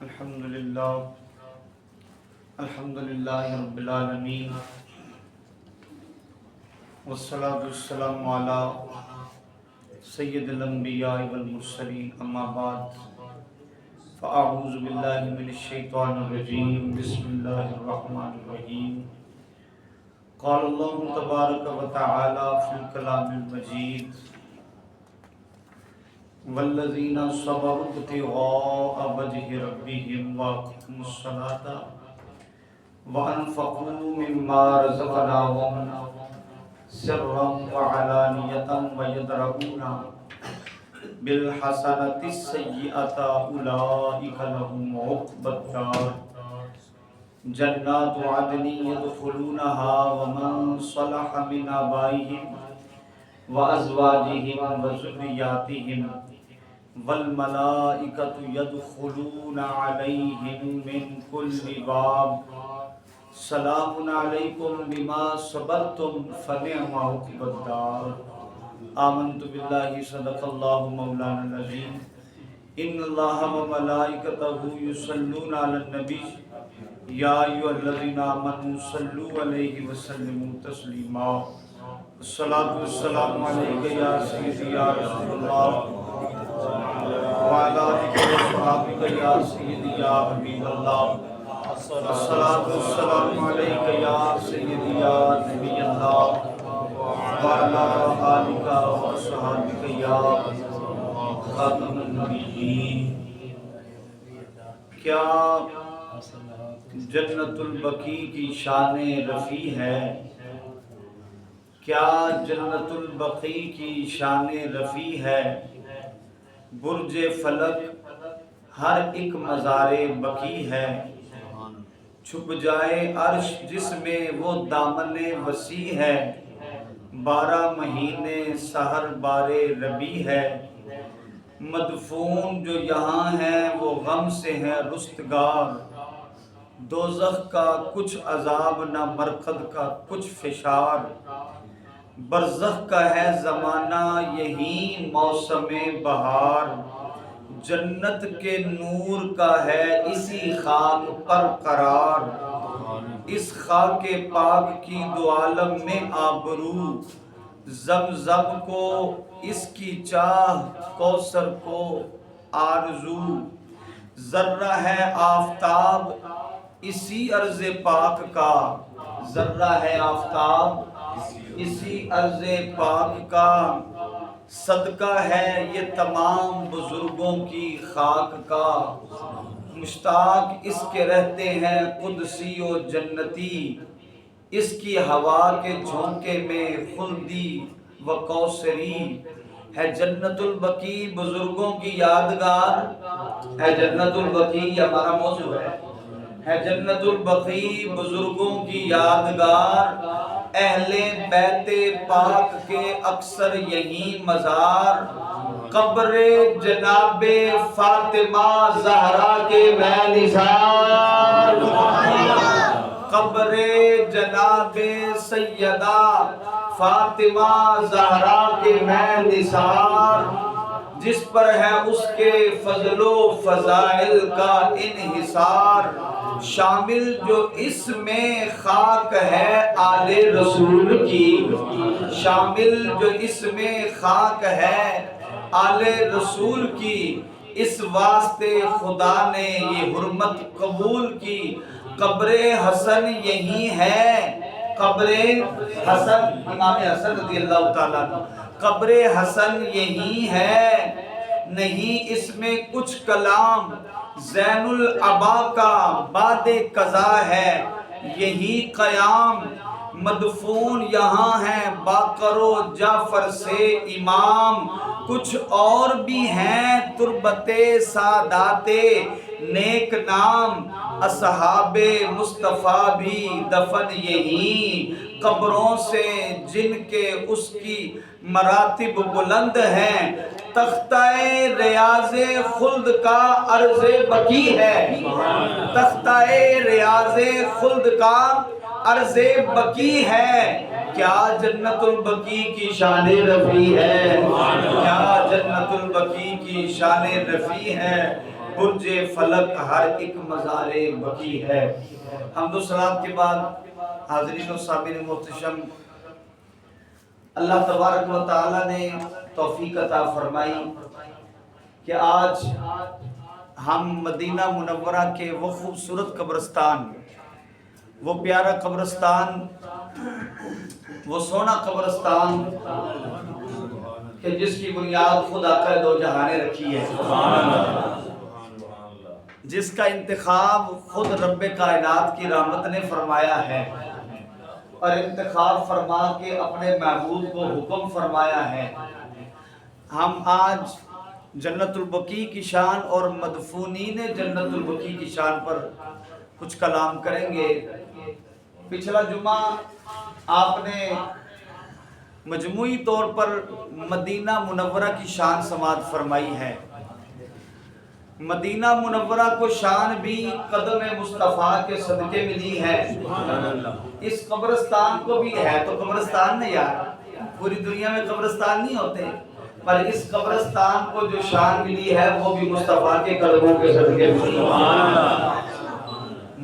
الحمدللہ رب العالمین والصلاة والسلام علی سید الانبیاء والمرسلین اما بعد فاعوذ باللہ من الشیطان الرجیم بسم اللہ الرحمن الرحیم قال اللہ تبارک و تعالی فی الکلام المجید والذین صبروا ابتغاء وجہ ربہم واقاموا الصلاة وانفقوا مما رزقناہم سرا وعلانیة ویدرؤون بالحسنة السیئة اولئک لهم عقبی الدار جنات عدن يدخلونها ومن صلح من آبائهم وأزواجهم وذرياتهم والملائكة يدخلون عليهم من كل باب سلام عليكم بما صبرتم فنعم عقبى الدار آمنت بالله صدق الله مولانا العظيم إن الله وملائكته يصلون على النبي يا أيها الذين آمنوا صلوا عليه وسلموا تسليما الصلاة والسلام عليك يا سيدي يا رسول الله وعلى آلك وصحبك يا سيدي يا حبيب الله الصلاة والسلام عليك يا سيدي يا نبي الله وعلى آلك وصحبك يا خاتم النبيين کیا جنت البقیع کی شان رفیع ہے؟ کیا جنت البقیع کی شان رفیع ہے؟ برج فلک ہر ایک مزار بقیع ہے، چھپ جائے عرش جس میں وہ دامن وسیع ہے، 12 مہینے سحر بار ربیع ہے، مدفون جو یہاں ہیں وہ غم سے ہیں رستگار، دوزخ کا کچھ عذاب نہ مرقد کا کچھ فشار، برزخ کا ہے زمانہ یہی موسم بہار، جنت کے نور کا ہے اسی خاک پر قرار، اس خاک پاک کی دو عالم میں آبرو، زمزم کو اس کی چاہ کوثر کو آرزو، ذرہ ہے آفتاب اسی عرض پاک کا، ذرہ ہے آفتاب اسی عرض پاک کا، صدقہ ہے یہ تمام بزرگوں کی خاک کا، مشتاق اس کے رہتے ہیں قدسی و جنتی، اس کی ہوا کے جھونکے میں خلدی و کوثری، ہے جنت البقیع بزرگوں کی یادگار، ہے جنت البقیع ہمارا موضوع ہے جنت البقیع بزرگوں کی یادگار، اہل بیت پاک کے اکثر یہی مزار، قبر جناب فاطمہ زہرا کے میں نثار، قبر جناب سیدہ فاطمہ زہرا کے میں نثار، جس پر ہے اس کے فضل و فضائل کا انحصار، شامل جو اس میں خاک ہے آل رسول کی، شامل جو اس میں خاک ہے آل رسول کی، اس واسطے خدا نے یہ حرمت قبول کی، قبر حسن یہی ہے، قبر حسن امام حسن رضی اللہ تعالیٰ عنہ، قبر حسن یہی ہے، نہیں اس میں کچھ کلام، زین العبا کا بعد قضا ہے یہی قیام، مدفون یہاں ہیں باقر و جعفر سے امام، کچھ اور بھی ہیں تربت سادات نیک نام، اصحاب مصطفیٰ بھی دفن یہی، قبروں سے جن کے اس کی مراتب بلند ہیں، تختہ ریاض خلد کا عرض بقیع ہے، تختہ ریاض خلد کا عرض بقیع ہے، کیا جنت البقیع کی شان رفیع ہے، کیا جنت البقیع کی شان رفیع ہے، برج فلک ہر ایک مزار بقی ہے۔ حمد و صلات کے بعد حاضرین و سامعین محتشم، اللہ تبارک و تعالی نے توفیق عطا فرمائی کہ آج ہم مدینہ منورہ کے وہ خوبصورت قبرستان، وہ پیارا قبرستان، وہ سونا قبرستان کہ جس کی بنیاد خود آقا دو جہاں نے رکھی ہے، جس کا انتخاب خود رب کائنات کی رحمت نے فرمایا ہے، اور انتخاب فرما کے اپنے محبوب کو حکم فرمایا ہے۔ ہم آج جنت البقیع کی شان اور مدفونین جنت البقیع کی شان پر کچھ کلام کریں گے۔ پچھلا جمعہ آپ نے مجموعی طور پر مدینہ منورہ کی شان سماعت فرمائی ہے۔ مدینہ منورہ کو شان بھی قدم مصطفیٰ کے صدقے ملی ہے۔ اس قبرستان کو بھی ہے تو قبرستان نہیں یار، پوری دنیا میں قبرستان نہیں ہوتے، پر اس قبرستان کو جو شان ملی ہے وہ بھی مصطفیٰ کے قدموں کے صدقے ملی ہے۔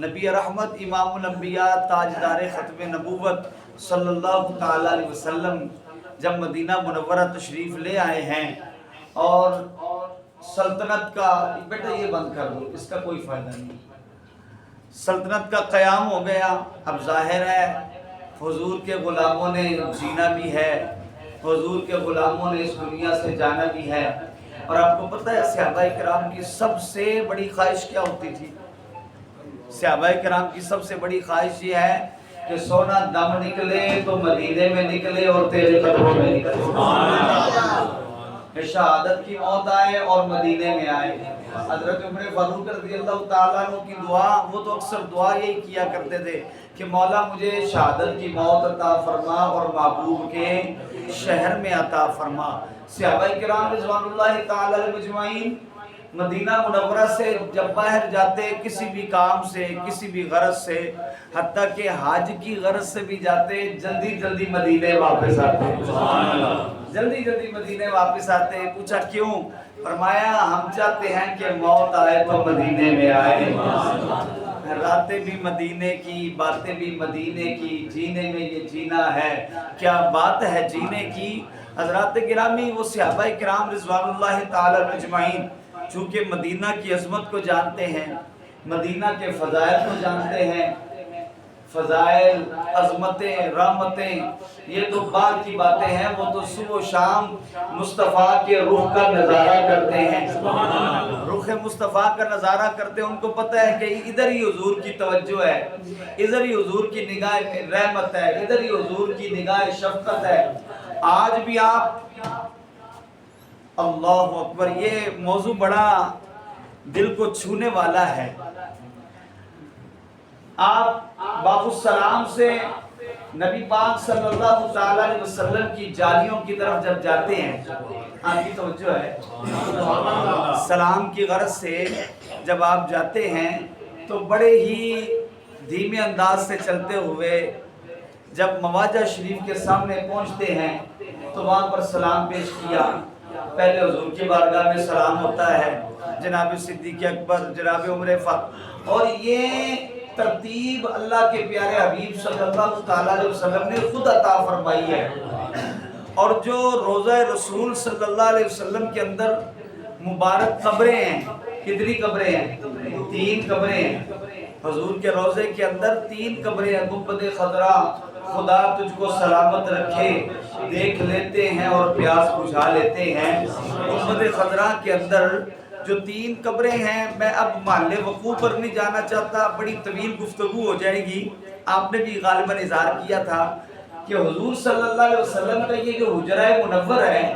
نبی رحمت امام الانبیاء تاجدار ختم نبوت صلی اللہ تعالی علیہ وسلم جب مدینہ منورہ تشریف لے آئے ہیں اور سلطنت کا، بیٹا یہ بند کر دو، اس کا کوئی فائدہ نہیں، سلطنت کا قیام ہو گیا۔ اب ظاہر ہے حضور کے غلاموں نے جینا بھی ہے، حضور کے غلاموں نے اس دنیا سے جانا بھی ہے۔ اور آپ کو پتہ ہے صحابہ کرام کی سب سے بڑی خواہش کیا ہوتی تھی؟ صحابہ کرام کی سب سے بڑی خواہش یہ ہے کہ سونا دم نکلے تو مدینے میں نکلے اور تیرے قدموں میں نکلے، کہ شہادت کی موت آئے اور مدینے میں آئے۔ حضرت عمر فاروق رضی اللہ تعالیٰ عنہ کی دعا، وہ تو اکثر دعا یہی کیا کرتے تھے کہ مولا مجھے شہادت کی موت عطا فرما اور محبوب کے شہر میں عطا فرما۔ صحابہ کرام رضوان اللہ تعالیٰ علیہ مجمعین مدینہ منورہ سے جب باہر جاتے کسی بھی کام سے، کسی بھی غرض سے، حتیٰ کہ حج کی غرض سے بھی جاتے، جلدی جلدی مدینے واپس آتے، جلدی جلدی مدینے واپس آتے۔ پوچھا کیوں؟ فرمایا ہم چاہتے ہیں کہ موت آئے تو مدینے میں آئے، راتیں بھی مدینے کی، باتیں بھی مدینے کی، جینے میں یہ جینا ہے، کیا بات ہے جینے کی۔ حضرات گرامی، وہ صحابہ کرام رضوان اللہ تعالی اجمعین چونکہ مدینہ کی عظمت کو جانتے ہیں، مدینہ کے فضائل کو جانتے ہیں، فضائل، عظمتیں، رحمتیں یہ تو بعد کی باتیں ہیں، وہ تو صبح و شام مصطفیٰ کے رخ کا نظارہ کرتے ہیں، رخ مصطفیٰ کا نظارہ کرتے ہیں۔ ان کو پتہ ہے کہ ادھر ہی حضور کی توجہ ہے، ادھر ہی حضور کی نگاہ رحمت ہے، ادھر ہی حضور کی نگاہ شفقت ہے۔ آج بھی آپ، اللہ اکبر، یہ موضوع بڑا دل کو چھونے والا ہے۔ آپ باب السلام سے نبی پاک صلی اللہ تعالیٰ علیہ وسلم کی جالیوں کی طرف جب جاتے ہیں، آپ کی توجہ ہے، سلام کی غرض سے جب آپ جاتے ہیں تو بڑے ہی دھیمے انداز سے چلتے ہوئے جب مواجہ شریف کے سامنے پہنچتے ہیں تو وہاں پر سلام پیش کیا۔ پہلے حضور کی بارگاہ میں سلام ہوتا ہے، جناب صدیق اکبر، جناب عمر فاروق، اور یہ ترتیب اللہ کے پیارے حبیب صلی اللہ تعالیٰ علیہ وسلم نے خود عطا فرمائی ہے۔ اور جو روضہ رسول صلی اللہ علیہ وسلم کے اندر مبارک قبریں ہیں، کتنی قبریں ہیں؟ 3 قبریں ہیں۔ حضور کے روضے کے اندر 3 قبریں ہیں۔ گنبد خضرا، خدا تجھ کو سلامت رکھے، دیکھ لیتے ہیں اور پیاس بجھا لیتے ہیں۔ گنبد خضرا کے اندر جو 3 قبریں ہیں، میں اب محل وقوع پر نہیں جانا چاہتا، بڑی طویل گفتگو ہو جائے گی۔ آپ نے بھی غالباً اظہار کیا تھا کہ حضور صلی اللہ علیہ وسلم کا یہ جو حجرہ منور ہے،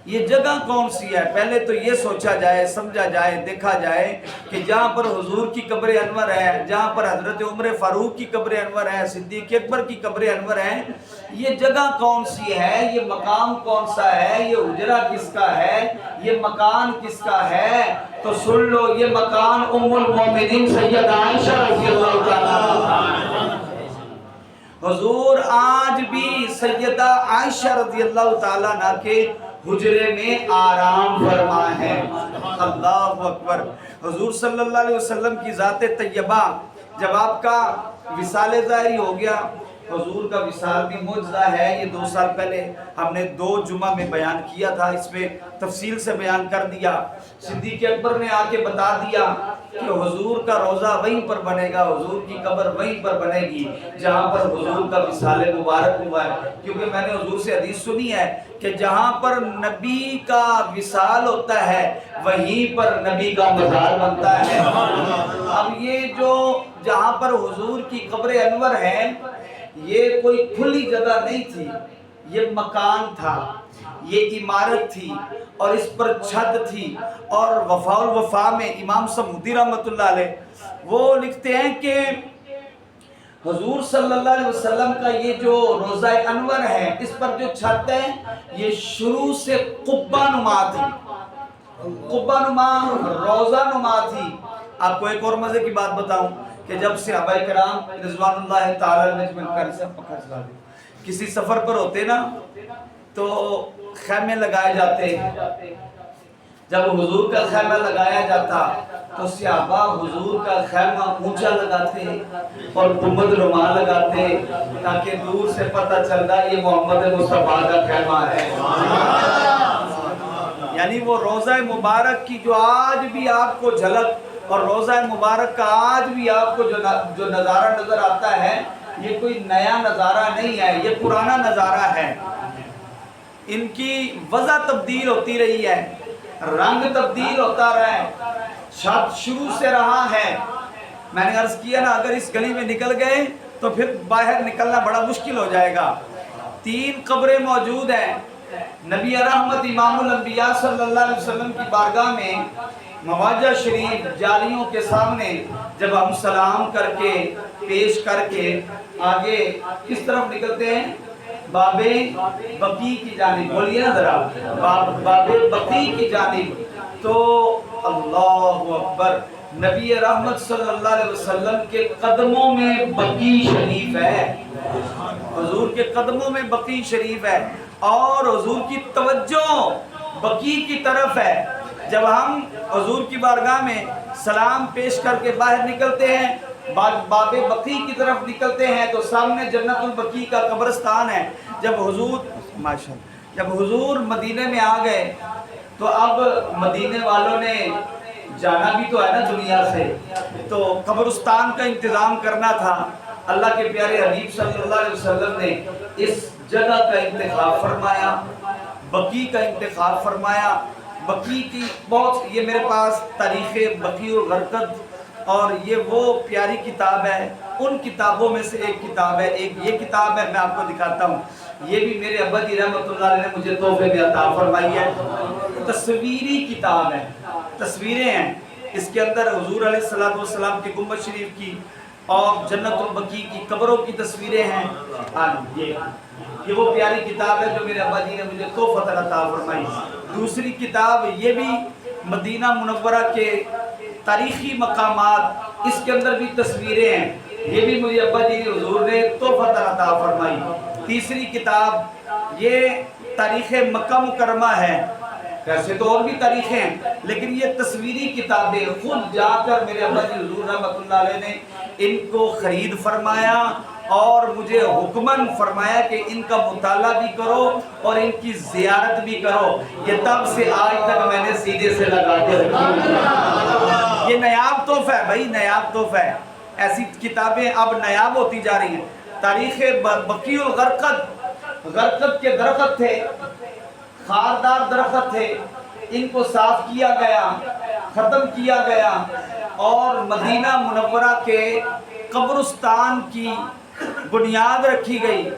یہ جگہ کون سی ہے؟ پہلے تو یہ سوچا جائے، سمجھا جائے، دیکھا جائے کہ جہاں پر حضور کی قبر انور ہے، جہاں پر حضرت عمر فاروق کی قبر انور ہے، صدیق اکبر کی قبر انور ہے، یہ جگہ کون سی ہے؟ یہ مقام کون سا ہے؟ یہ حجرہ کس کا ہے؟ یہ مکان کس کا ہے؟ تو سن لو، یہ مکان ام المومنین سیدہ عائشہ رضی اللہ تعالیٰ، حضور آج بھی سیدہ عائشہ رضی اللہ تعالیٰ عنہ کے حجرے میں آرام فرما ہے۔ اللہ اکبر۔ حضور صلی اللہ علیہ وسلم کی ذات طیبہ، جب آپ کا وصال ظاہری ہو گیا، حضور کا وصال بھی معجزہ ہے۔ یہ 2 سال پہلے ہم نے 2 جمعہ میں بیان کیا تھا، اس میں تفصیل سے بیان کر دیا۔ صدیق اکبر نے آ کے بتا دیا کہ حضور کا روضہ وہیں پر بنے گا، حضور کی قبر وہیں پر بنے گی جہاں پر حضور کا وصال مبارک ہوا ہے۔ کیونکہ میں نے حضور سے حدیث سنی ہے کہ جہاں پر نبی کا وصال ہوتا ہے وہیں پر نبی کا مزار بنتا ہے۔ اب یہ جو جہاں پر حضور کی قبر انور ہے، یہ کوئی کھلی جگہ نہیں تھی، یہ مکان تھا، یہ عمارت تھی، اور اس پر چھت تھی۔ اور وفاء الوفا میں امام سمودی رحمۃ اللہ علیہ وہ لکھتے ہیں کہ حضور صلی اللہ علیہ وسلم کا یہ جو روضہ انور ہے، اس پر جو چھت ہے یہ شروع سے قبہ نما تھی، قبہ نما، روضہ نما تھی۔ آپ کو ایک اور مزے کی بات بتاؤں کہ جب صحابہ کرام رضوان اللہ تعالی علیہ کسی سفر پر ہوتے نا تو خیمے لگائے جاتے۔ جب حضور کا خیمہ لگایا جاتا تو صحابہ حضور کا خیمہ اونچا لگاتے اور گنبد نما لگاتے تاکہ دور سے پتہ چلتا یہ محمد مصطفیٰ کا خیمہ ہے۔ یعنی وہ روضہ مبارک کی جو آج بھی آپ کو جھلک اور روضہ مبارک کا آج بھی آپ کو جو نظارہ نظر آتا ہے، یہ کوئی نیا نظارہ نہیں ہے، یہ پرانا نظارہ ہے۔ ان کی وضع تبدیل ہوتی رہی ہے، رنگ تبدیل ہوتا رہا ہے، چھت شروع سے رہا ہے۔ میں نے عرض کیا نا اگر اس گلی میں نکل گئے تو پھر باہر نکلنا بڑا مشکل ہو جائے گا۔ 3 قبریں موجود ہیں۔ نبی رحمت امام الانبیاء صلی اللہ علیہ وسلم کی بارگاہ میں مواجہ شریف جالیوں کے سامنے جب ہم سلام کر کے پیش کر کے آگے کس طرف نکلتے ہیں؟ باب بقیع کی جانب، بولیے نا ذرا، باب بقیع کی جانب، تو اللہ اکبر، نبی رحمت صلی اللہ علیہ وسلم کے قدموں میں بقیع شریف ہے، حضور کے قدموں میں بقیع شریف ہے، اور حضور کی توجہ بقیع کی طرف ہے۔ جب ہم حضور کی بارگاہ میں سلام پیش کر کے باہر نکلتے ہیں، باب بقیع کی طرف نکلتے ہیں تو سامنے جنت البقیع کا قبرستان ہے۔ جب حضور مدینے میں آ گئے تو اب مدینے والوں نے جانا بھی تو ہے نا دنیا سے، تو قبرستان کا انتظام کرنا تھا۔ اللہ کے پیارے حبیب صلی اللہ علیہ وسلم نے اس جگہ کا انتخاب فرمایا، بقیع کا انتخاب فرمایا۔ بقیع کی بہت، یہ میرے پاس تاریخ بقیع الغرقد اور یہ وہ پیاری کتاب ہے، ان کتابوں میں سے ایک کتاب ہے، ایک یہ کتاب ہے، میں آپ کو دکھاتا ہوں۔ یہ بھی میرے ابا جی رحمۃ اللہ علیہ نے مجھے تحفے میں عطا فرمائی ہے۔ تصویری کتاب ہے، تصویریں ہیں اس کے اندر، حضور علیہ السلام کی گنبد شریف کی اور جنت البقیع کی قبروں کی تصویریں ہیں۔ یہ وہ پیاری کتاب ہے جو میرے ابا جی نے مجھے تحفہ عطا فرمائی۔ دوسری کتاب یہ بھی مدینہ منورہ کے تاریخی مقامات، اس کے اندر بھی تصویریں ہیں، یہ بھی مجھے ابا جی حضور نے تحفہ عطا فرمائی۔ تیسری کتاب یہ تاریخ مکہ مکرمہ ہے، ویسے تو اور بھی تاریخیں ہیں لیکن یہ تصویری کتابیں خود جا کر میرے ابا جی حضور رحمۃ اللہ علیہ نے ان کو خرید فرمایا اور مجھے حکماً فرمایا کہ ان کا مطالعہ بھی کرو اور ان کی زیارت بھی کرو۔ یہ تب سے آج تک میں نے سیدھے سے لگا کے رکھی۔ یہ نایاب تحفہ ہے بھائی، نایاب تحفہ ہے۔ ایسی کتابیں اب نایاب ہوتی جا رہی ہیں۔ تاریخ بقیع الغرقد، غرقد کے درخت تھے، خاردار درخت تھے، ان کو صاف کیا گیا، ختم کیا گیا اور مدینہ منورہ کے قبرستان کی بنیاد رکھی گئی۔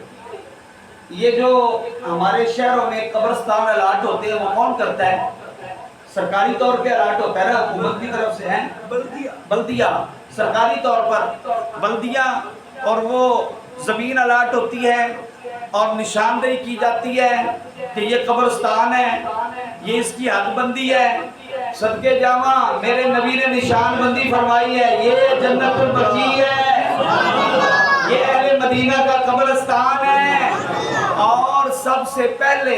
یہ جو ہمارے شہروں میں قبرستان الاٹ ہوتے ہیں وہ کون کرتا ہے؟ سرکاری طور پہ الاٹ ہوتا ہے نا، حکومت کی طرف سے ہے، بلدیہ، سرکاری طور پر بلدیہ، اور وہ زمین الاٹ ہوتی ہے اور نشاندہی کی جاتی ہے کہ یہ قبرستان ہے، یہ اس کی حد بندی ہے۔ صدقے جاواں میرے نبی نے نشان بندی فرمائی ہے، یہ جنت البقیع ہے، یہ اہل مدینہ کا قبرستان ہے۔ اور سب سے پہلے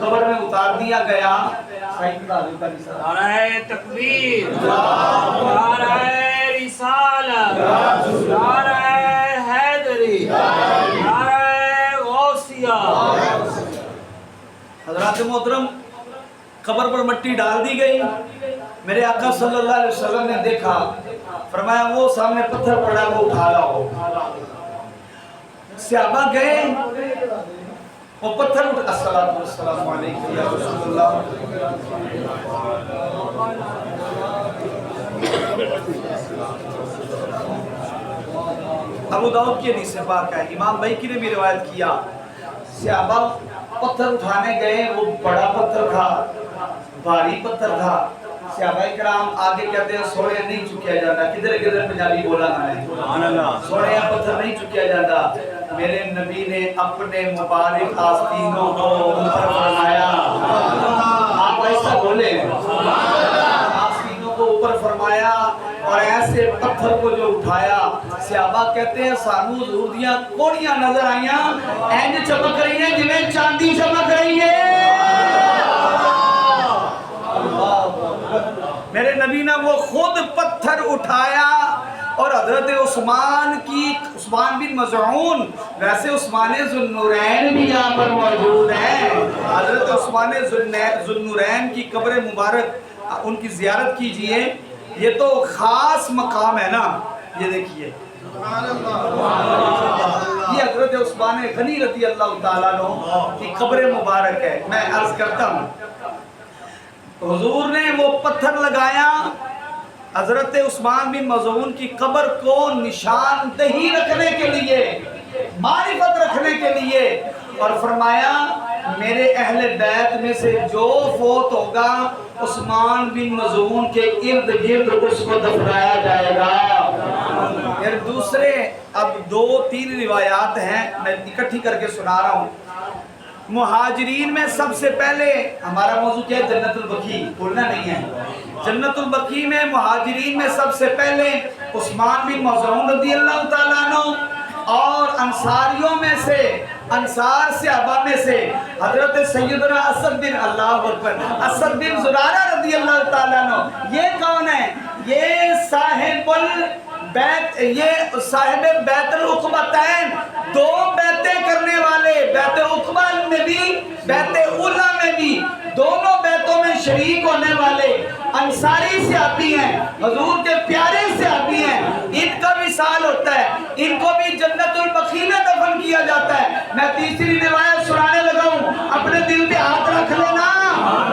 قبر میں اتار دیا گیا، نعرہ تکبیر، نعرہ رسالت، نعرہ حیدری، نعرہ غوثیہ۔ حضرات محترم، قبر پر مٹی ڈال دی گئی، میرے آقا صلی اللہ علیہ وسلم نے دیکھا، فرمایا وہ سامنے پتھر پڑا وہ اٹھا لاؤ۔ صحابہ گئے، وہ پتھر اٹھا، السلام علیکم یا رسول اللہ۔ ابو داؤد کی حدیث پاک ہے، امام بیہقی نے بھی روایت کیا، صحابہ پتھر اٹھانے گئے، وہ بڑا پتھر تھا، بھاری پتھر تھا۔ صحابہ کرام آگے کہتے ہیں سوڑے نہیں چکیا جاتا، کدھر کدھر پنجابی بولا میں نے، سوڑے یا پتھر نہیں چکیا جاتا۔ میرے نبی نے اپنے مبارک آستینوں کو اوپر فرمایا، آپ ایسا بولے، آستینوں کو اوپر فرمایا اور ایسے پتھر کو جو اٹھایا، صحابہ کہتے ہیں سانو حضور دیاں کوڑیاں نظر آئیاں، اینج چمک رہی ہیں جنہیں چاندی چمک رہی ہے۔ میرے نبی نے وہ خود پتھر اٹھایا اور حضرت عثمان بن مظعون، ویسے عثمان ذو النورین بھی یہاں پر موجود ہیں، حضرت عثمان ذو النورین کی قبر مبارک ان کی زیارت کیجئے، یہ تو خاص مقام ہے نا، یہ دیکھیے یہ حضرت عثمان غنی رضی اللہ تعالیٰ عنہ کی قبر مبارک ہے۔ میں عرض کرتا ہوں حضور نے وہ پتھر لگایا حضرت عثمان بن مظعون کی قبر کو نشاندہی رکھنے کے لیے، معرفت رکھنے کے لیے، اور فرمایا میرے اہل بیت میں سے جو فوت ہوگا عثمان بن مظعون کے ارد گرد اس کو دفنایا جائے گا۔ پھر دوسرے اب 2-3 روایات ہیں، میں اکٹھی کر کے سنا رہا ہوں۔ مہاجرین میں سب سے پہلے، ہمارا موضوع کیا ہے؟ جنت البقیع، بھولنا نہیں ہے۔ جنت البقیع میں مہاجرین میں سب سے پہلے عثمان بن مظعون رضی اللہ تعالیٰ عنہ، اور انصاریوں میں سے، انصار صحابہ میں سے حضرت سیدنا اسد بن اللہ اکبر، اسد بن زرارہ رضی اللہ تعالیٰ عنہ۔ یہ کون ہے؟ یہ صاحب بیت العقبتین، 2 بیعتیں کرنے والے، بیعت عقبہ میں بھی بیعت اولیٰ میں بھی، دونوں بیعتوں میں شریک ہونے والے انصاری صحابی ہیں، حضور کے پیارے صحابی ہیں، ان کا وصال ہوتا ہے، ان کو بھی جنت البقیع میں دفن کیا جاتا ہے۔ میں تیسری روایت سنانے لگا ہوں، اپنے دل پہ ہاتھ رکھ لینا،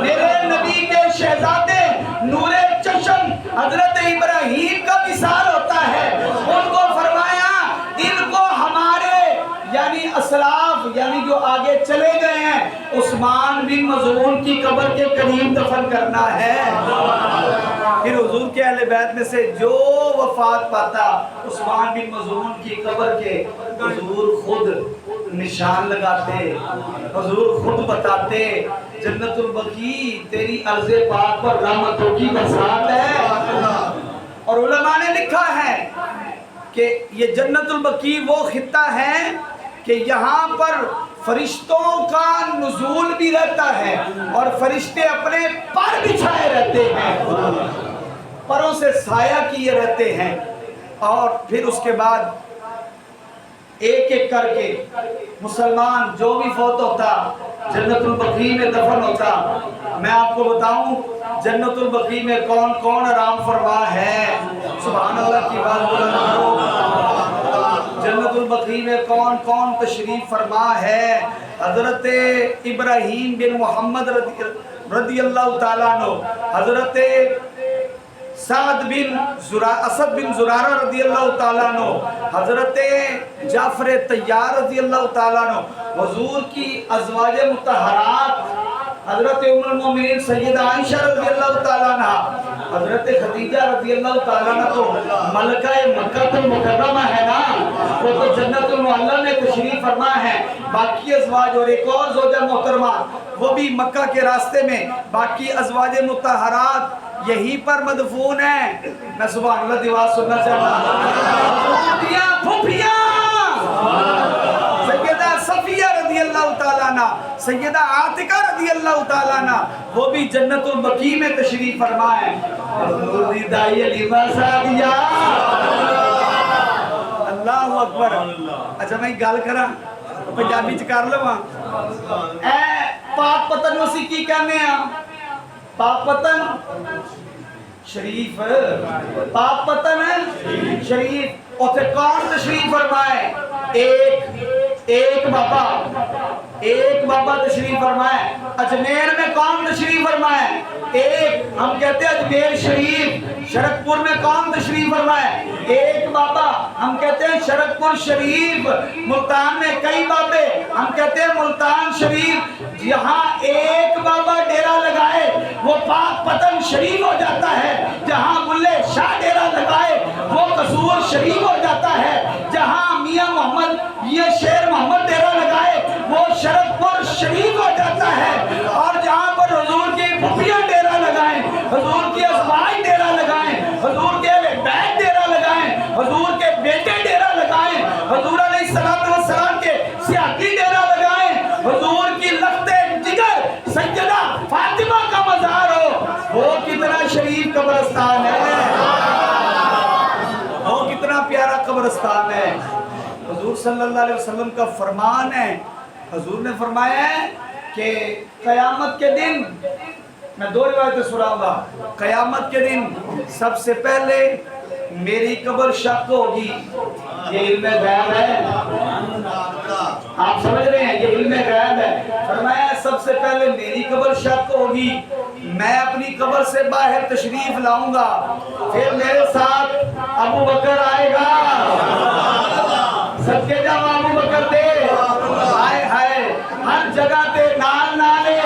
میرے نبی کے شہزادے نور چشم حضرت ابراہیم کا وصال ہوتا ہے، ان کو فرمایا ان کو ہمارے یعنی اسلاف یعنی جو آگے چلے گئے ہیں عثمان بن مظعون کی قبر کے قریب دفن کرنا ہے۔ پھر حضور کے اہل بیت میں سے جو وفات پاتا عثمان بن مظعون کی قبر کے، حضور خود نشان لگاتے، حضور خود بتاتے جنت البقیع تیری عرض پاک پر رحمتوں کی برسات ہے۔ اور علماء نے لکھا ہے کہ یہ جنت البقیع وہ خطہ ہے کہ یہاں پر فرشتوں کا نزول بھی رہتا ہے اور فرشتے اپنے پر بچھائے رہتے ہیں، پروں سے سایہ کیے رہتے ہیں، اور پھر اس کے بعد ایک ایک کر کے مسلمان جو بھی فوت ہوتا جنت البقیع میں دفن ہوتا۔ میں آپ کو بتاؤں جنت البقیع میں کون کون آرام فرما ہے، سبحان اللہ کی بات بلند کرو۔ جنت البقیع میں کون کون تشریف فرما ہے؟ حضرت ابراہیم بن محمد رضی اللہ تعالیٰ عنہ، حضرت اسد بن زرارہ رضی اللہ تعالیٰ عنہ، حضرت جعفر طیار رضی اللہ تعالیٰ عنہ، حضور کی ازواج مطہرات حضرت ام المومنین سیدہ عائشہ رضی اللہ تعالیٰ عنہ، حضرت خدیجہ رضی اللہ تعالیٰ عنہ تو ملکہ مکہ المکرمہ ہے نا، وہ تو جنت المعلی میں تشریف فرما ہے۔ باقی ازواج اور ایک اور زوجہ محترمہ وہ بھی مکہ کے راستے میں، باقی ازواج مطہرات یہی پر مدفون ہیں۔ میں سبحان اللہ دی آواز سننا چاہتا ہوں، پھوپھیاں سیدہ صفیہ رضی اللہ تعالیٰ عنہ، سیدہ عاتقہ رضی اللہ تعالیٰ عنہ وہ بھی جنت البقیع میں تشریف فرمائیں۔ حضور دی دائی علی صاحبیا اللہ اکبر۔ اچھا میں گل کراں پنجابی چ کر لواں، اے پاک پتن اسی کی کہنے ہیں؟ پاک پتن شریف، پاک پتن شریف، اوتھے کون تشریف فرمائے؟ ایک بابا تشریف فرمائے۔ اجمیر میں کون تشریف فرمائے؟ ایک، ہم کہتے ہیں اجمیر شریف۔ شرک پور میں کون تشریف فرمائے؟ ایک بابا، ہم کہتے ہیں شرک پور شریف۔ ملتان میں کئی بابے، ہم کہتے ہیں ملتان شریف۔ جہاں ایک بابا ڈیرا لگائے وہ پاک پتن شریف ہو جاتا ہے، جہاں بلے شاہ ڈیرا لگائے وہ قصور شریف ہو جاتا ہے، جہاں میاں محمد یہ شیر محمد ڈیرا لگائے وہ شرک پور شریف ہو جاتا ہے، اور جہاں پر حضور کی پھپھیاں ڈیرا لگائیں، حضور کی ازواج ڈیرا لگائیں، حضور کے بیٹے ڈیرا لگائیں، حضور کے بیٹے ڈیرا لگائیں، حضور علیہ السلام کے سیاتی ڈیرا لگائیں، حضور کی لخت جگر سیدہ فاطمہ کا مزار ہو، وہ کتنا شریف قبرستان ہے، وہ کتنا پیارا قبرستان ہے۔ حضور صلی اللہ علیہ وسلم کا فرمان ہے، حضور نے فرمایا ہے کہ قیامت کے دن، میں دو روایتیں سناؤں گا، قیامت کے دن سب سے پہلے میری قبر شق ہوگی، یہ علم غیب ہے، آپ سمجھ رہے ہیں یہ علم غیب ہے۔ فرمایا سب سے پہلے میری قبر شق ہوگی، میں اپنی قبر سے باہر تشریف لاؤں گا، پھر میرے ساتھ ابو بکر آئے گا، صدقے جاؤ ابو بکر دے، ہائے ہائے ہر جگہ تے نال نالے،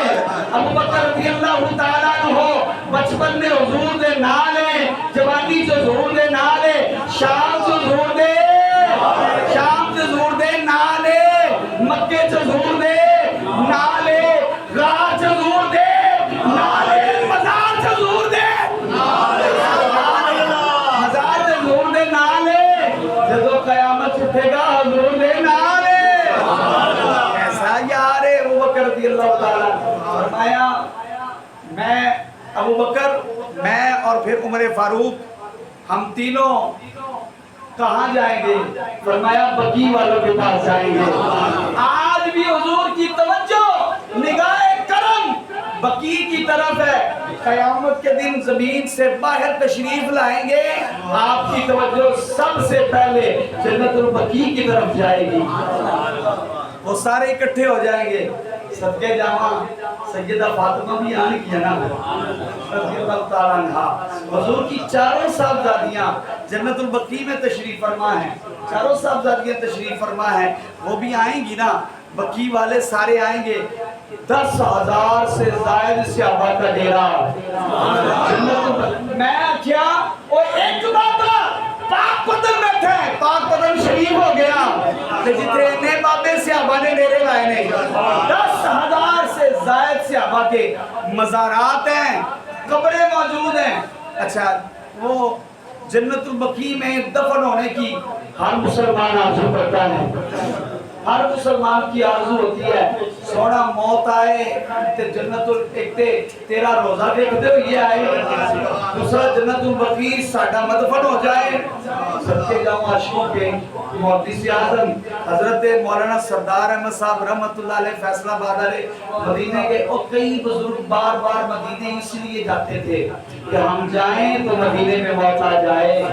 ابو بکر رضی اللہ تعالیٰ عنہ بچپن میں حضور دے نالے، جوانی جو حضور دے نالے، شام جو حضور دے نالے، مکے جو حضور دے نالے، راہ جو حضور دے نالے، مزار جو حضور دے مزار جو حضور دے نالے، جدو قیامت اٹھے گا حضور دے نالے، ایسا یار ابو بکر رضی اللہ تعالیٰ۔ فرمایا میں ابو بکر، میں اور پھر عمر فاروق، ہم تینوں کہاں جائیں گے؟ فرمایا بقیع والوں کے پاس جائیں گے۔ آج بھی حضور کی توجہ نگاہ کرم بقیع کی طرف ہے، قیامت کے دن زمین سے باہر تشریف لائیں گے، آپ کی توجہ سب سے پہلے جنت البقیع کی طرف جائے گی، وہ سارے اکٹھے ہو جائیں گے۔ صدقے جاواں سیدہ فاطمہ بھی آنے کی ہے نا رضی اللہ تعالیٰ عنہ، حضور کی چاروں صاحبزادیاں جنت البقیع میں تشریف فرما ہیں، چاروں صاحبزادیاں تشریف فرما ہیں، وہ بھی آئیں گی نا، بقیع والے سارے آئیں گے، 10,000 سے زائد صحابہ کا ڈیرا میں کیا، اور ایک بابا پاک پتن بیٹھا ہے، پاک پتن شریف ہو گیا، جتنے بابے صحابہ نے ڈیرے لائے نے، 10,000 سے زائد صحابہ کے مزارات ہیں، قبریں موجود ہیں۔ اچھا وہ جنت البقیع میں دفن ہونے کی ہر مسلمان آرزو کرتا ہے، ہر مسلمان کی آرزو ہوتی ہے سونا موت آئے تے جنت ایک تیرا روزہ دیکھتے ہو یہ آئے، دوسرا جنت البقیع ساڈا مدفن ہو جائے۔ صدقے جاؤں عاشقوں کے محدث اعظم حضرت مولانا سردار احمد صاحب رحمۃ اللہ علیہ فیصلہ آباد والے مدینے کے، اور کئی بزرگ بار بار مدینے اس لیے جاتے تھے کہ ہم جائیں تو مدینے میں موت آ جائے،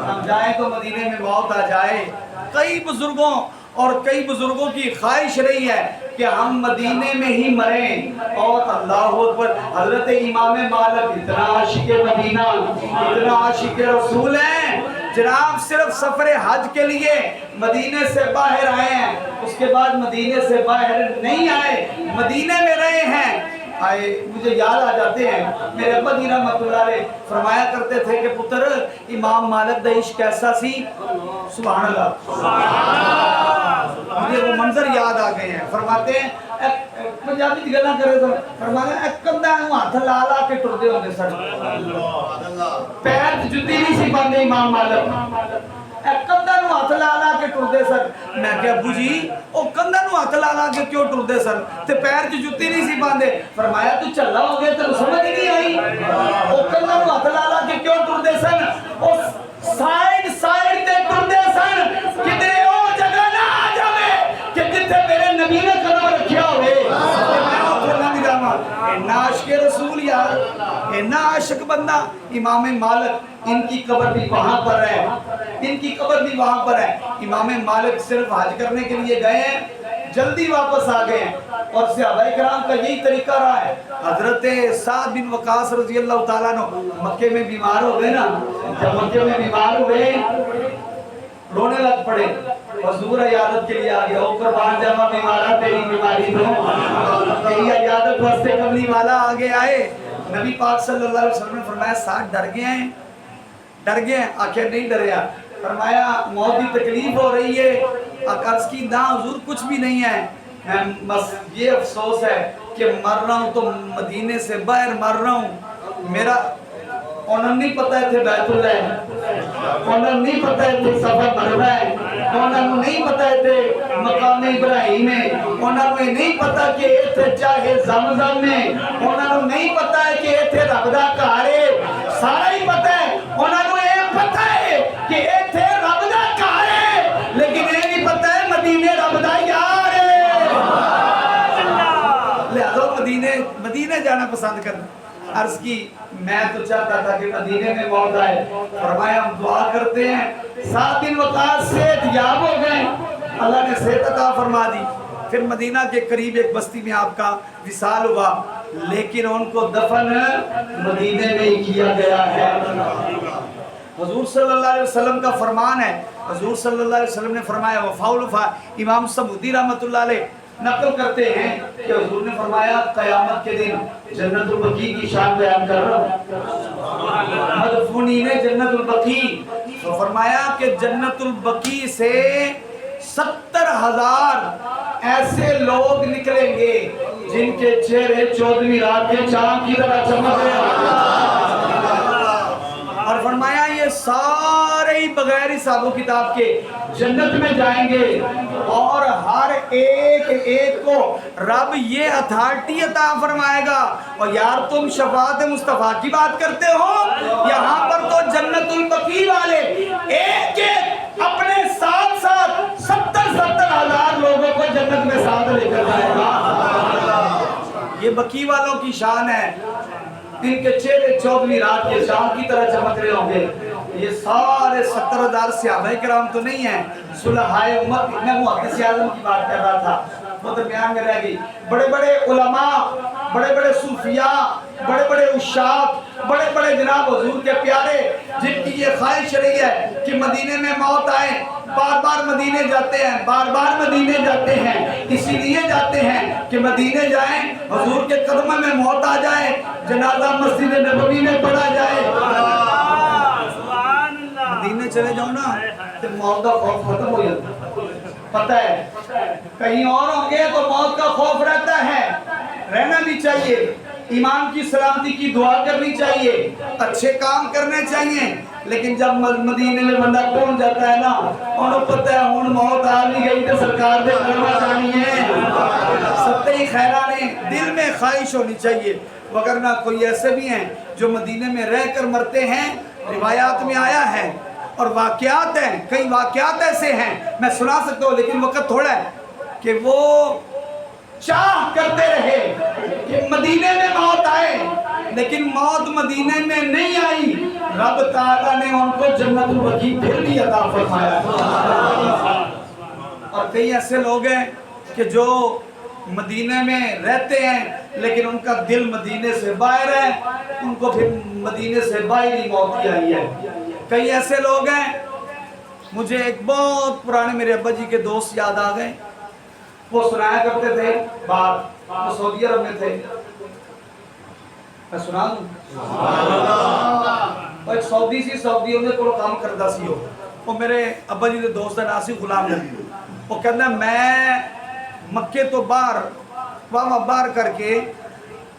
ہم جائیں تو مدینے میں موت آ جائے۔ کئی بزرگوں اور کئی بزرگوں کی خواہش رہی ہے کہ ہم مدینے میں ہی مریں، اور اللہ اکبر حضرت امام مالک اتنا عاشق مدینہ، اتنا عاشق رسول ہیں، جناب صرف سفر حج کے لیے مدینے سے باہر آئے ہیں، اس کے بعد مدینے سے باہر نہیں آئے، مدینے میں رہے ہیں۔ آئے مجھے یاد آ جاتے ہیں میرے ابا جی رحمۃ اللہ علیہ فرمایا کرتے تھے کہ پتر امام مالک دا عشق کیسا سی، سبحان اللہ، مجھے وہ منظر یاد آ گئے ہیں۔ فرماتے ہیں پنجابی دی گلاں کرے تو فرماتے ہیں کندھاں نوں ہاتھ لا لا کے ٹردے ہوندے سن، پیر جُتی نہیں سی پاندے امام مالک، کندھاں نوں ہاتھ لا لا کے کے ٹردے سن. میں کہ ابو جی وہ کندھا نو ہاتھ لا کے کیوں ٹردے سن تے پیر چ جُتی نہیں سی باندھے. فرمایا تو چلا ہو گیا تینوں سمجھ نہیں آئی. وہ کندھا نو ہاتھ لا کے کیوں ٹردے سن؟ وہ سائڈ سائڈ تے ٹردے سن کدھر او جگہ نہ آ جاوے کہ جتھے میرے نبی نے قدم رکھیا ہوئے. عاشق رسول یار اتنا عاشق بندہ. امام مالک ان کی قبر بھی وہاں پر ہے, ان کی قبر بھی وہاں پر ہے. امام مالک صرف حج کرنے کے لیے گئے ہیں, جلدی واپس آ گئے ہیں, اور صحابہ کرام کا یہی طریقہ رہا ہے. حضرت سعد بن وقاص رضی اللہ تعالیٰ عنہ مکے میں بیمار ہو گئے نا, جب مکے میں بیمار ہوئے رونے لگ پڑے. حضور عیادت کے لیے آ گیا, او قربان جاواں بیمارا تیری بیماری تو تیری عیادت واسطے کملی والا آگے آئے. نبی پاک صلی اللہ علیہ وسلم نے فرمایا ساتھ ڈر گئے ہیں, ڈر گئے ہیں؟ آخر نہیں ڈریا. فرمایا موت کی تکلیف ہو رہی ہے. عرض کی نہ حضور کچھ بھی نہیں ہے, میں بس یہ افسوس ہے کہ مر رہا ہوں تو مدینے سے باہر مر رہا ہوں. میرا انہوں نہیں پتا ہے تھے بیت اللہ ہے, انہوں نہیں پتا ہے تھے صفا مروا ہے, انہوں نہیں پتا ہے تھے مقام ابراہیم ہے, انہوں نہیں پتا کہ یہ تھے چاہے زمزم میں, انہوں نہیں پتا ہے کہ یہ تھے رب دا گھر ہے. سارا ہی پتا ہے, انہوں یہ پتا ہے کہ یہ تھے رب دا گھر ہے, لیکن یہ نہیں پتا ہے مدینے رب دا یار ہے. لہذا مدینے جانا پسند کرنا. عرض کی میں تو چاہتا تھا کہ مدینے میں موت آئے. فرمایا ہم دعا کرتے ہیں. 7 دن وقت صحت یاب ہو گئے, اللہ نے صحت عطا فرما دی. پھر مدینہ کے قریب ایک بستی میں آپ کا وصال ہوا, لیکن ان کو دفن مدینے میں ہی کیا گیا ہے. حضور صلی اللہ علیہ وسلم کا فرمان ہے, حضور صلی اللہ علیہ وسلم نے فرمایا وفاء الوفا. امام سمودی رحمۃ اللہ علیہ نقل کرتے ہیں کہ حضور نے فرمایا قیامت کے دن جنت البقیع کی شان بیان کر رہا ہوں, مدفونین جنت البقیع. تو فرمایا کہ جنت البقیع سے 70,000 ایسے لوگ نکلیں گے جن کے چہرے 14ویں رات کے چاند کی طرح چمک رہے ہیں. اور فرمایا یہ سارے ہی بغیر حساب و کتاب کے جنت میں جائیں گے, اور ہر ایک کو رب یہ اتھارٹی عطا فرمائے گا. اور یار تم شفاعت مصطفیٰ کی بات کرتے ہو, یہاں پر تو جنت البقیع والے ایک اپنے ساتھ 70,000 لوگوں کو جنت میں ساتھ لے کر جائے گا. یہ بقیع والوں کی شان ہے, ان کے چہرے 14ویں رات کے چاند کی طرح چمک رہے ہوں گے. یہ سارے 70,000 صحابہ کرام تو نہیں ہیں, صلحائے امت. میں محدث اعظم کی بات کر رہا تھا, وہ درمیان میں رہ گئی. بڑے بڑے علماء, بڑے بڑے صوفیاء, بڑے بڑے عشاق, بڑے بڑے جناب حضور کے پیارے, جن کی یہ خواہش رہی ہے کہ مدینے میں موت آئے, بار بار مدینے جاتے ہیں, بار بار مدینے جاتے ہیں. اسی لیے جاتے ہیں کہ مدینے جائیں, حضور کے قدموں میں موت آ جائے, جنازہ مسجد نبوی میں پڑھا جائے. مدینے چلے جاؤ نا تو موت کا خوف ختم ہو جاتا. پتہ ہے کہیں اور ہوں گے تو موت کا خوف رہتا ہے, رہنا بھی چاہیے, ایمان کی سلامتی کی دعا کرنی چاہیے, اچھے کام کرنے چاہیے. لیکن جب مدینے میں بندہ پہنچ جاتا ہے نا, انہوں پتہ ہے ہون موت آ بھی گئی تو سرکار دے کرنا جانی ہے. ستے خیرانے دل میں خواہش ہونی چاہیے, وگرنہ کوئی ایسے بھی ہیں جو مدینے میں رہ کر مرتے ہیں. روایات میں آیا ہے اور واقعات ہیں, کئی واقعات ایسے ہیں میں سنا سکتا ہوں, لیکن وقت تھوڑا ہے, کہ وہ چاہ کرتے رہے کہ مدینے میں موت آئے, لیکن موت مدینے میں نہیں آئی. رب تعالیٰ نے ان کو جنت البقیع پھر بھی عطا فرمایا. اور کئی ایسے لوگ ہیں کہ جو مدینے میں رہتے ہیں لیکن ان کا دل مدینے سے باہر ہے, ان کو پھر مدینے سے باہر ہی موت کی آئی ہے. کئی ایسے لوگ ہیں, مجھے ایک بہت پرانے میرے ابا جی کے دوست یاد آ گئے, وہ سنایا کرتے تھے بات, وہ سعودی عرب میں تھے. میں سنا دوں, ایک سعودی سی سعودی انہیں کو کام کرتا سی ہو, وہ میرے ابا جی کے دوست ہے ناصر غلام نبی. وہ کہنا میں مکے تو باہر واہ باہر کر کے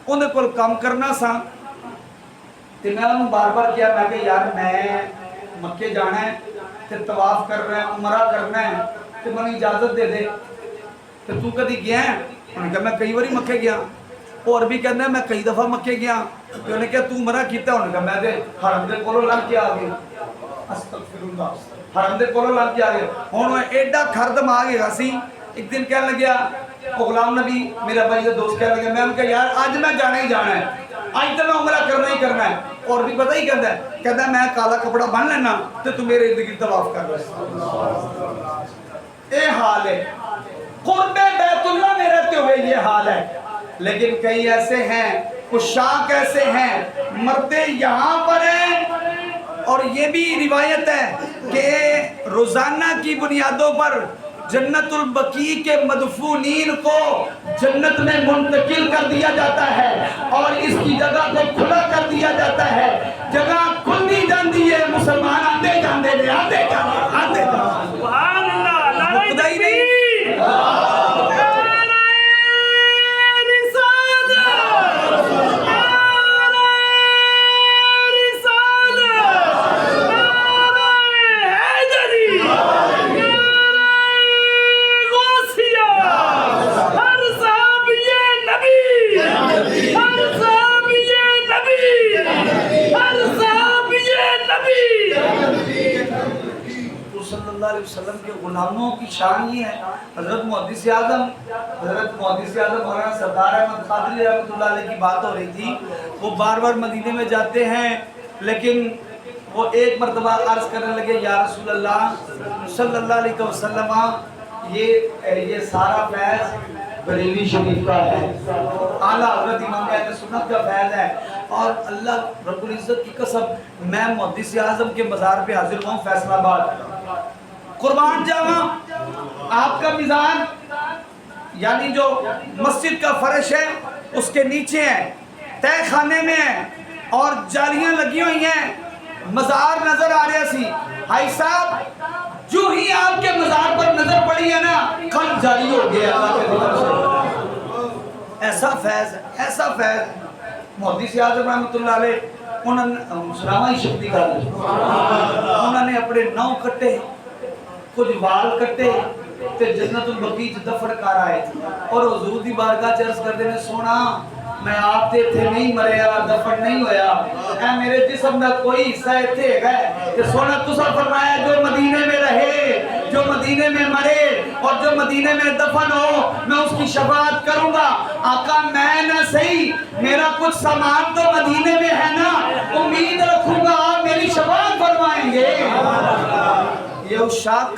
انہیں کو کام کرنا سا, تو میں انہوں بار بار کیا, میں کہ یار میں مکے جانا ہے تے طواف کرنا ہے عمرہ کرنا ہے تے میں اجازت دے دے تے تو کدی گیا ہے؟ انہوں نے کہا میں کئی باری مکے گیا. اور بھی کہنا ہے میں کئی دفعہ مکے گیا. انہوں نے کہا تو عمرہ کیتا؟ انہوں نے کہا میں دے حرم دے کولوں لنگ کے آ گیا. استغفراللہ حرم دے کولوں لنگ کے آ گیا. ہن ایڈا کھردم آ گیا سی. ایک دن کہنے لگیا وہ غلام نبی میرا بھائی کا دوست کہنے لگا میں نے کہا یار آج میں جانا ہی جانا ہے, آج تو میں عمرہ کرنا ہی کرنا ہے. اور بھی پتہ ہی کہتا ہے میں کالا کپڑا بن لینا تو تم میرے ارد گرد طواف کر رہا. اے حال ہے قرب بیت اللہ میں رہتے ہوئے یہ حال ہے. لیکن کئی ایسے ہیں عشاق ایسے ہیں مرتے یہاں پر ہیں. اور یہ بھی روایت ہے کہ روزانہ کی بنیادوں پر جنت البقیع کے مدفونین کو جنت میں منتقل کر دیا جاتا ہے اور اس کی جگہ کو کھلا کر دیا جاتا ہے. جگہ کھل دی جاندی ہے, مسلمان آتے جاندے نے آتے جاندے سبحان اللہ مقدہ ہی نہیں. صلی اللہ علیہ وسلم کے غلاموں کی شان یہ ہے. حضرت محدث اعظم مولانا سردار احمد قادری رحمۃ اللہ علیہ کی بات ہو رہی تھی. وہ بار بار مدینے میں جاتے ہیں لیکن وہ ایک مرتبہ عرض کرنے لگے یا رسول اللہ صلی اللہ علیہ وسلم یہ سارا فیض بریلی شریف کا ہے, اعلیٰ حضرت امام اہل سنت کا فیض ہے. اور اللہ رب العزت کی قسم میں محدث اعظم کے مزار پہ حاضر ہوں فیصل آباد, قربان جاواں آپ کا میزان یعنی جو مسجد کا فرش ہے اس کے نیچے ہے, تہ خانے میں ہے اور جالیاں لگی ہوئی ہیں, مزار نظر آ رہا سی. بھائی صاحب جو ہی آپ کے مزار پر نظر پڑی ہے نا قلب جاری ہو گیا اللہ کے طرف سے. ایسا فیض ہے, ایسا فیض. محدث اعظم رحمۃ اللہ علیہ انہوں نے سلاما ہی شکتی کر لی, انہوں نے اپنے نو کٹے کچھ وال کٹے تے جنت البقیع دفن کر آئے اور حضور دی بارگاہ عرض کر دینے سونا میں آپ تے تھے نہیں مریا دفن نہیں ہویا, اے میرے جسم دا کوئی حصہ اتھے گئے کہ سونا تسا فرمایا جو مدینے میں رہے جو مدینے میں مرے اور جو مدینے میں دفن ہو میں اس کی شفاعت کروں گا. آقا میں نہ صحیح میرا کچھ سامان تو مدینے میں ہے نا, امید رکھوں گا آپ میری شفاعت فرمائیں گے. یہ عشاق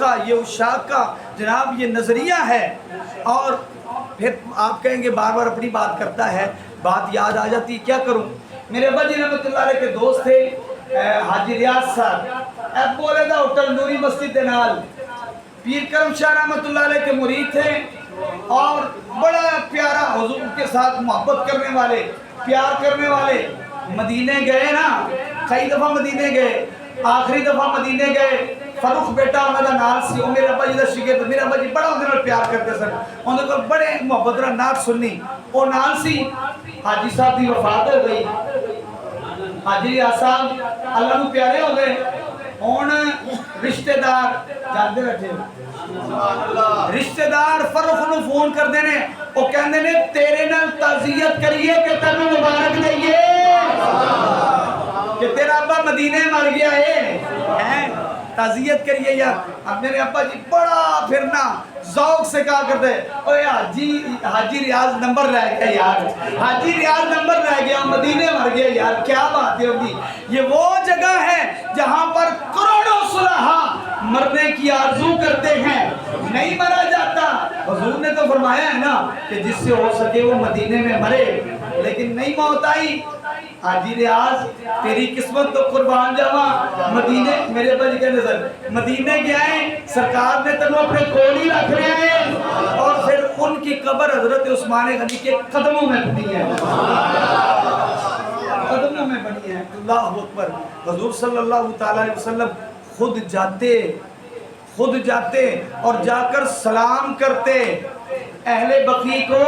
کا جناب یہ نظریہ ہے. اور پھر آپ کہیں گے بار بار اپنی بات کرتا ہے, بات یاد آ جاتی کیا کروں. میرے ابا جی رحمۃ اللہ علیہ کے دوست تھے حاجی ریاض صاحب, اب بولے تھا ہوٹل نوری مسجد دے نال, پیر کرم شاہ رحمۃ اللہ علیہ کے مرید تھے اور بڑا پیارا حضور کے ساتھ محبت کرنے والے پیار کرنے والے. مدینے گئے نا, کئی دفعہ مدینے گئے, آخری دفعہ مدینے گئے فاروق بیٹا انہوں کا نال سی, میرے ابا جی دا شاگرد, میرے ابا جی بڑا انہوں پیار کرتے سن, انہوں کو بڑے محبت نال نعت سننی. وہ نال سی حاجی صاحب دی وفات ہو گئی, حاجی ریاض صاحب اللہ کو پیارے ہو گئے. ہن رشتہ دار جانتے بیٹھے رشتہ دار فاروق نو فون کردے نے, وہ کہندے نے تیرے نال تعزیت کریے کہ تینوں مبارک دئیے کہ تیرا ابا مدینے مر گیا ہے, تعزیت کریے یار. اب میرے ابا جی بڑا پھرنا ذوق سے کہا کرتے اوے حاجی ریاض نمبر رہ گیا یار, حاجی ریاض نمبر رہ گیا, مدینے مر گیا یار, کیا بات ہے ہوگی. یہ وہ جگہ ہے جہاں پر کروڑوں صلحاء مرنے کی آرزو کرتے ہیں, نہیں مرا جاتا. حضور نے تو فرمایا ہے نا کہ جس سے ہو سکے وہ مدینے میں مرے, لیکن نہیں موت آئی. حاجی ریاض تیری قسمت تو قربان جاواں مدینے, میرے ابا جی کہنے سر مدینے گیا ہے سرکار نے تنو اپنے کول ہی رکھ رہے ہیں اور پھر ان کی قبر حضرت عثمان غنی کے قدموں میں بنی ہے, قدموں میں بنی ہے. اللہ اکبر. حضور صلی اللہ تعالی علیہ وسلم خود جاتے اور جا کر سلام کرتے اہل بقیع کو,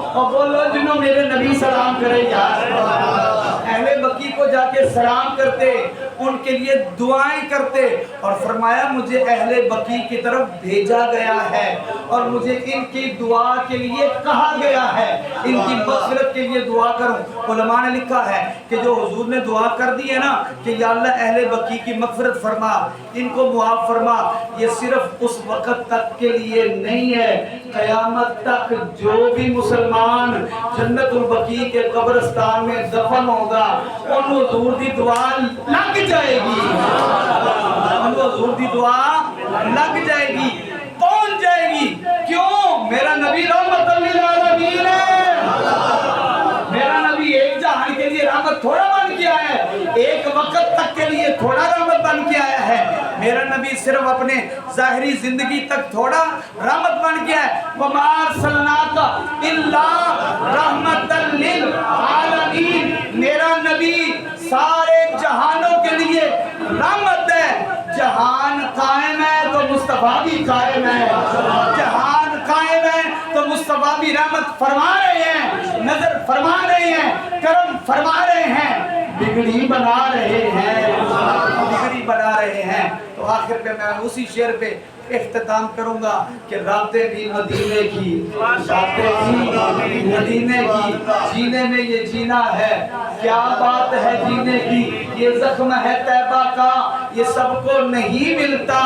اور بولو جنہوں میرے نبی سلام کرے یار, اہل بقیع کو جا کے سلام کرتے، ان کے لیے دعائیں کرتے، اور فرمایا مجھے اہل بقیع کی طرف بھیجا گیا ہے اور مجھے ان کی دعا کے لیے کہا گیا ہے، ان کی مغفرت کے لیے دعا کروں۔ علماء نے لکھا ہے کہ جو حضور نے دعا کر دی ہے نا کہ یا اللہ اہل بقیع کی مغفرت فرما، ان کو معاف فرما، یہ صرف اس وقت تک کے لیے نہیں ہے، قیامت تک جو بھی مسلمان جنت البقیع کے قبرستان میں دفن ہوگا ان حضور دی دعا لگ جائے گی، ان حضور دی دعا لگ جائے گی، پہنچ جائے گی۔ کیوں؟ میرا نبی رحمت للعالمین ہے، میرا نبی ایک جہان کے لیے رحمت تھوڑا بن کے آیا ہے، ایک وقت تک کے لیے تھوڑا رحمت بن کے آیا ہے۔ میرا نبی صرف اپنے ظاہری زندگی تک تھوڑا رحمت بن گیا ہے۔ وَمَا أَرْسَلْنَاكَ إِلَّا رَحْمَةً لِلْعَالَمِينَ، میرا نبی سارے جہانوں کے لیے رحمت ہے۔ جہان قائم ہے تو مصطفیٰ بھی قائم ہے، جہان قائم ہے تو مصطفیٰ بھی رحمت فرما رہے ہیں، نظر فرما رہے ہیں، کرم فرما رہے ہیں، بگڑی بنا رہے ہیں، بگڑی بنا رہے ہیں۔ تو آخر پہ میں اسی شعر پہ اختتام کروں گا کہ راتیں بھی مدینے کی، راتیں بھی مدینے کی، جینے میں یہ جینا ہے، کیا بات ہے جینے کی، یہ زخم ہے طیبہ کا، یہ سب کو نہیں ملتا،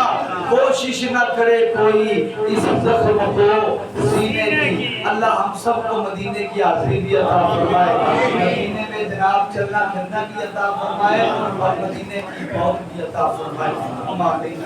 کوشش نہ کرے کوئی اس زخم کو سینے کی۔ اللہ ہم سب کو مدینے کی حاضری بھی عطا فرمائے، مدینے میں جناب چلنا پھرنا بھی عطا فرمائے اور مدینے کی موت بھی عطا فرمائے۔ ہم آمین۔